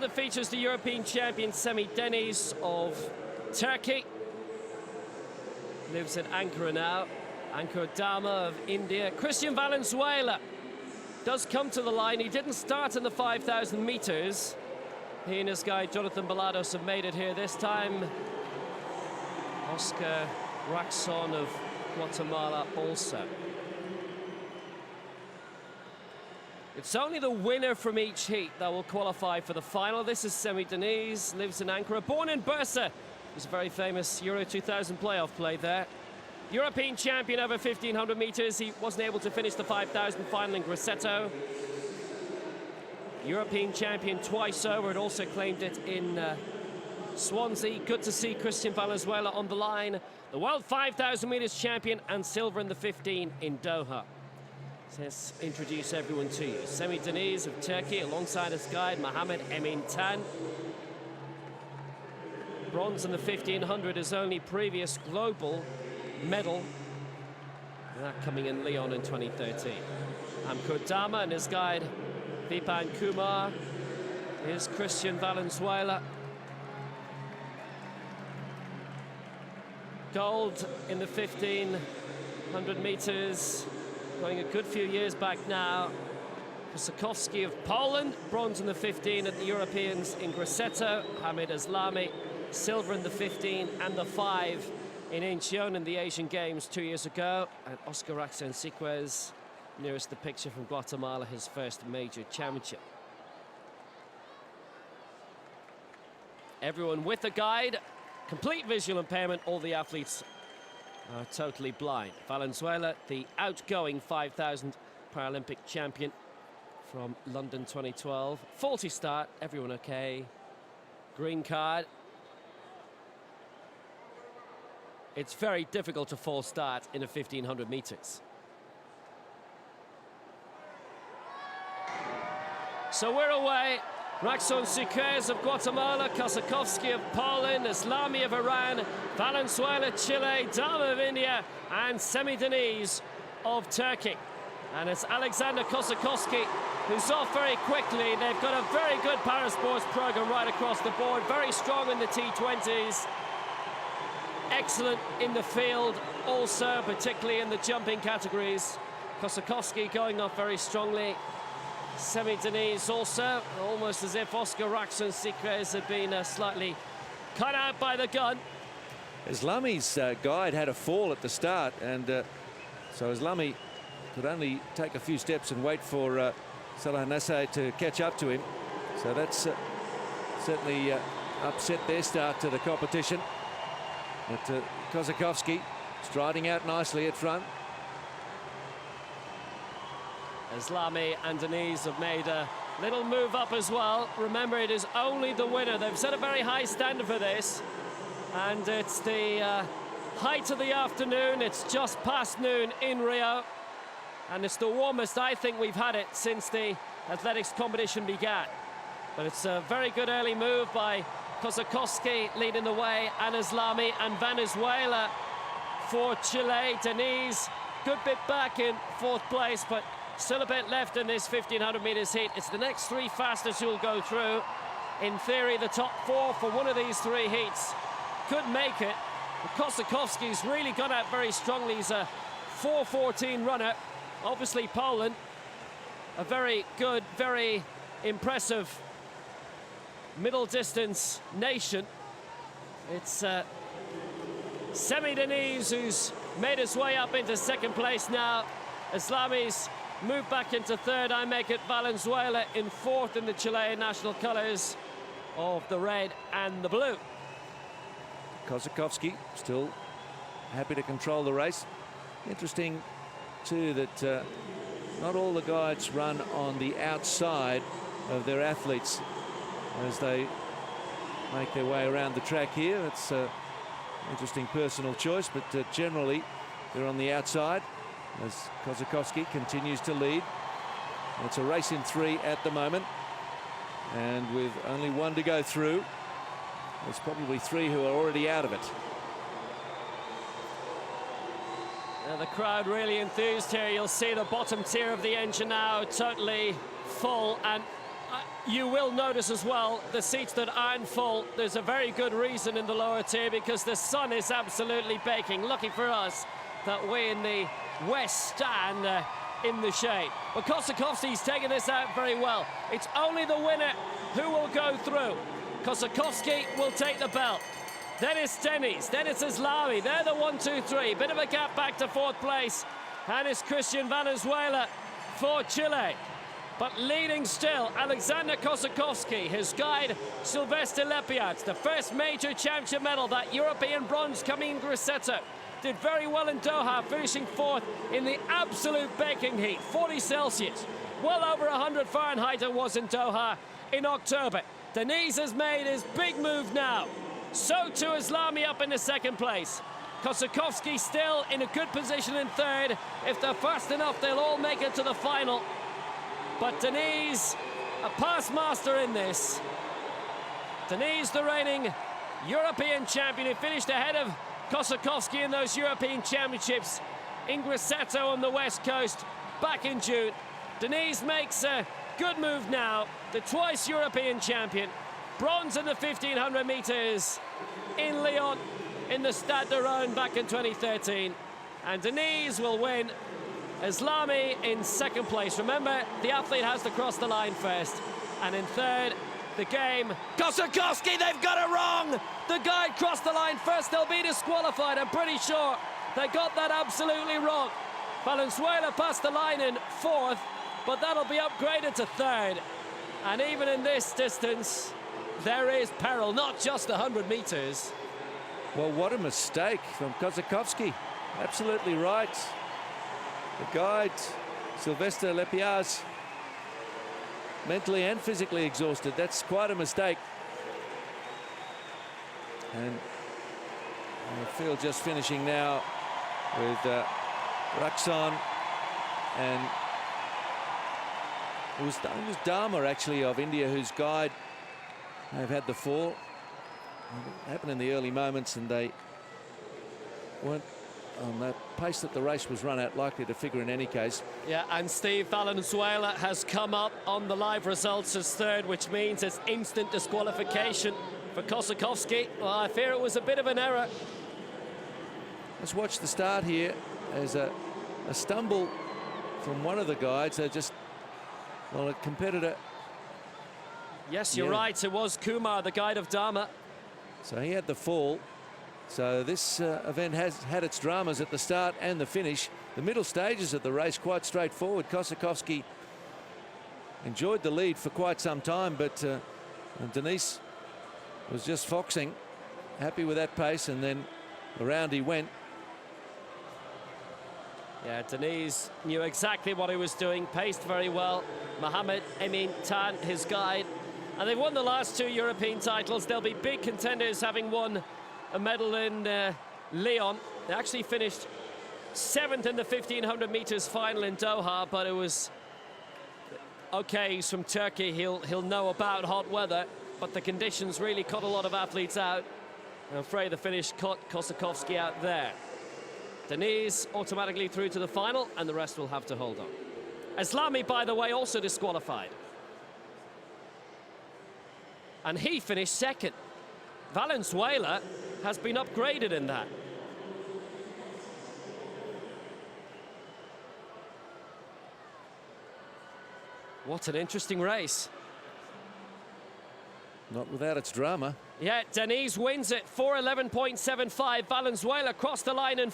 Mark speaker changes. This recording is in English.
Speaker 1: that features the European champion Semih DENIZ of Turkey. Lives in Ankur now. Ankur DHAMA of India. Cristian Valenzuela does come to the line. He didn't start in the 5,000 meters. He and his guide Jonathan Balados have made it here this time. Oscar RAXON of Guatemala also. It's only the winner from each heat that will qualify for the final. This is Semih DENIZ, lives in Ankara, born in Bursa. He's a very famous Euro 2000 playoff play there. European champion over 1,500 meters. He wasn't able to finish the 5,000 final in Grosseto. European champion twice over, and also claimed it in Swansea. Good to see Cristian Valenzuela on the line. The world 5,000 meters champion and silver in the 15 in Doha. Let's introduce everyone to you. Semih DENIZ of Turkey alongside his guide Mohammed Emin Tan. Bronze in the 1,500, his only previous global medal. That coming in Lyon in 2013. Ankur DHAMA and his guide Vipan Kumar. Here's Cristian Valenzuela. Gold in the 1,500 meters. Going a good few years back now. KOSSAKOWSKI of Poland, bronze in the 15 at the Europeans in Grosseto. Hamid Islamic, silver in the 15 and the 5 in Incheon in the Asian Games 2 years ago. And Oscar RAXON SIQUIEJ, nearest the picture from Guatemala, his first major championship. Everyone with a guide, complete visual impairment, all the athletes are totally blind. Valenzuela, the outgoing 5,000 Paralympic champion from London 2012. Faulty start, everyone okay. Green card. It's very difficult to false start in a 1,500 meters. So we're away. RAXON SIQUIEJ of Guatemala, KOSSAKOWSKI of Poland, ISLAMI of Iran, Valenzuela, Chile, DHAMA of India, and Semih DENIZ of Turkey. And it's Aleksander KOSSAKOWSKI who's off very quickly. They've got a very good parasports program right across the board, very strong in the T20s. Excellent in the field also, particularly in the jumping categories. KOSSAKOWSKI going off very strongly. Semih DENIZ also, almost as if Oscar RAXON SIQUIEJ had been slightly cut out by the gun.
Speaker 2: Islami's guide had a fall at the start, and so Islami could only take a few steps and wait for Salah Nasseh to catch up to him. So that's certainly upset their start to the competition. But KOSSAKOWSKI striding out nicely at front.
Speaker 1: Islami and DENIZ have made a little move up as well. Remember, it is only the winner. They've set a very high standard for this. And it's the height of the afternoon. It's just past noon in Rio. And it's the warmest I think we've had it since the athletics competition began. But it's a very good early move by KOSSAKOWSKI leading the way, and Islami and Valenzuela for Chile. DENIZ, good bit back in fourth place, but still a bit left in this 1,500 meters heat. It's the next three fastest who'll go through. In theory, the top four for one of these three heats could make it. KOSSAKOWSKI's really gone out very strongly. He's a 4:14 runner. Obviously, Poland, a very good, very impressive middle distance nation. It's Semih DENIZ who's made his way up into second place now. Islami's moved back into third. I make it Valenzuela in fourth in the Chilean national colors of the red and the blue.
Speaker 2: KOSSAKOWSKI still happy to control the race. Interesting too that not all the guides run on the outside of their athletes as they make their way around the track here. It's an interesting personal choice, but generally they're on the outside as KOSSAKOWSKI continues to lead. It's a race in three at the moment, and with only one to go through, there's probably three who are already out of it.
Speaker 1: Now the crowd really enthused here. You'll see the bottom tier of the engine now totally full, and you will notice as well the seats that aren't full. There's a very good reason in the lower tier because the sun is absolutely baking. Lucky for us that we in the west stand in the shade. But KOSSAKOWSKI's taking this out very well. It's only the winner who will go through. KOSSAKOWSKI will take the belt. Then it's DENIZ, then it's ISLAMI. They're the 1, 2, 3. Bit of a gap back to 4th place. And it's Cristian VALENZUELA for Chile. But leading still, Aleksander KOSSAKOWSKI, his guide, Sylvester Lepiac, the first major championship medal, that European bronze coming in Grosseto. Did very well in Doha, finishing 4th in the absolute baking heat, 40 Celsius. Well over 100 Fahrenheit it was in Doha in October. DENIZ has made his big move now. So too ISLAMI up in the 2nd place. KOSSAKOWSKI still in a good position in 3rd. If they're fast enough, they'll all make it to the final. But DENIZ, a past master in this. DENIZ, the reigning European champion, who finished ahead of KOSSAKOWSKI in those European Championships in Grosseto on the West Coast back in June. DENIZ makes a good move now. The twice European champion. Bronze in the 1500 meters in Lyon in the Stade de Rhône back in 2013. And DENIZ will win. ISLAMI in 2nd place. Remember, the athlete has to cross the line first. And in 3rd, the game. KOSSAKOWSKI, they've got it wrong! The guide crossed the line first. They'll be disqualified. I'm pretty sure they got that absolutely wrong. Valenzuela passed the line in 4th, but that'll be upgraded to 3rd. And even in this distance, there is peril, not just the 100 meters.
Speaker 2: Well, what a mistake from KOSSAKOWSKI. Absolutely right. The guide, Sylvester Lepiac, mentally and physically exhausted. That's quite a mistake. And the field just finishing now with RAXON, and it was DHAMA actually of India whose guide they've had the fall. It happened in the early moments, and they weren't on that pace that the race was run at likely to figure in any case.
Speaker 1: Yeah, and Steve, Valenzuela has come up on the live results as 3rd, which means it's instant disqualification for KOSSAKOWSKI. Well, I fear it was a bit of an error.
Speaker 2: Let's watch the start here. There's a stumble from one of the guides. Well, a competitor.
Speaker 1: Yes, you're right. It was Kumar, the guide of DHAMA.
Speaker 2: So he had the fall. So this event has had its dramas at the start and the finish. The middle stages of the race quite straightforward. KOSSAKOWSKI enjoyed the lead for quite some time, but DENIZ was just foxing, happy with that pace, and then around he went.
Speaker 1: Yeah, DENIZ knew exactly what he was doing, paced very well. Mohammed Emin Tan, his guide. And they've won the last 2 European titles. They'll be big contenders, having won a medal in Lyon. They actually finished 7th in the 1500 meters final in Doha, but it was okay. He's from Turkey. He'll know about hot weather, but the conditions really caught a lot of athletes out. I'm afraid the finish caught KOSSAKOWSKI out there. DENIZ automatically through to the final, and the rest will have to hold on. ISLAMI, by the way, also disqualified. And he finished 2nd. Valenzuela has been upgraded in that. What an interesting race.
Speaker 2: Not without its drama.
Speaker 1: Yeah, DENIZ wins it, 4:11.75. Valenzuela crossed the line in